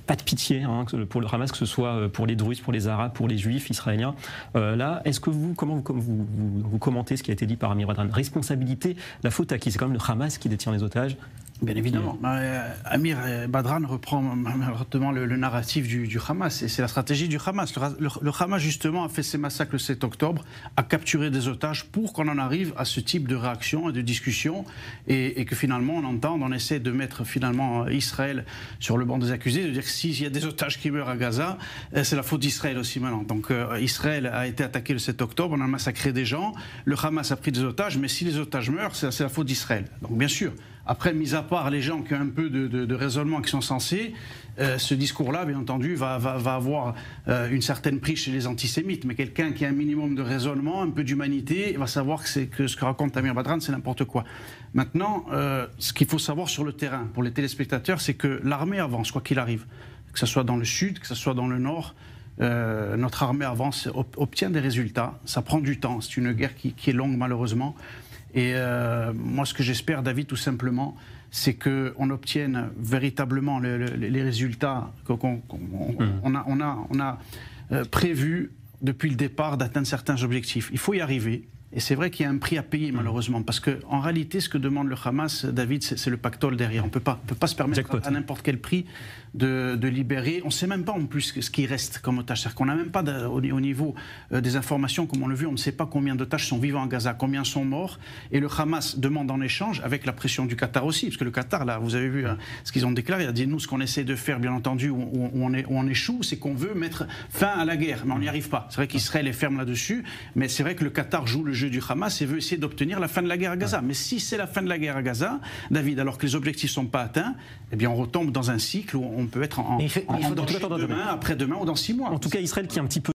pas de pitié pour le Hamas, que ce soit pour les Druzes, pour les Arabes, pour les Juifs israéliens. Là, est-ce que comment vous commentez ce qui a été dit par Amir Badran? Responsabilité, la faute à qui? C'est quand même le Hamas qui détient les otages. Bien évidemment. Amir Badran reprend malheureusement le narratif du Hamas, et c'est la stratégie du Hamas. Le Hamas, justement, a fait ses massacres le 7 octobre, a capturé des otages pour qu'on en arrive à ce type de réaction et de discussion, et que finalement on entende, on essaie de mettre finalement Israël sur le banc des accusés, de dire que s'il y a des otages qui meurent à Gaza, c'est la faute d'Israël aussi maintenant. Donc Israël a été attaqué le 7 octobre, on a massacré des gens, le Hamas a pris des otages, mais si les otages meurent, c'est la faute d'Israël. Donc bien sûr, après, mis à part les gens qui ont un peu de raisonnement, qui sont sensés, ce discours-là, bien entendu, va avoir une certaine prise chez les antisémites. Mais quelqu'un qui a un minimum de raisonnement, un peu d'humanité, va savoir que ce que raconte Amir Badran, c'est n'importe quoi. Maintenant, ce qu'il faut savoir sur le terrain, pour les téléspectateurs, c'est que l'armée avance, quoi qu'il arrive. Que ce soit dans le sud, que ce soit dans le nord, notre armée avance, obtient des résultats. Ça prend du temps, c'est une guerre qui est longue, malheureusement. Et moi, ce que j'espère, David, tout simplement, c'est qu'on obtienne véritablement les résultats qu'on a prévus depuis le départ d'atteindre certains objectifs. Il faut y arriver. Et c'est vrai qu'il y a un prix à payer, malheureusement, parce qu'en réalité, ce que demande le Hamas, David, c'est le pactole derrière. On ne peut pas se permettre à n'importe quel prix de libérer. On ne sait même pas en plus ce qui reste comme otage. C'est-à-dire qu'on n'a même pas, au niveau des informations, comme on l'a vu, on ne sait pas combien d'otages sont vivants à Gaza, combien sont morts. Et le Hamas demande en échange, avec la pression du Qatar aussi, parce que le Qatar, là, vous avez vu ce qu'ils ont déclaré, il a dit, nous, ce qu'on essaie de faire, bien entendu, où on échoue, c'est qu'on veut mettre fin à la guerre, mais on n'y arrive pas. C'est vrai qu'Israël est ferme là-dessus, mais c'est vrai que le Qatar joue le jeu du Hamas et veut essayer d'obtenir la fin de la guerre à Gaza. Mais si c'est la fin de la guerre à Gaza, David, alors que les objectifs ne sont pas atteints, eh bien on retombe dans un cycle où on peut être demain, après-demain ou dans 6 mois. En tout cas, Israël qui est un petit peu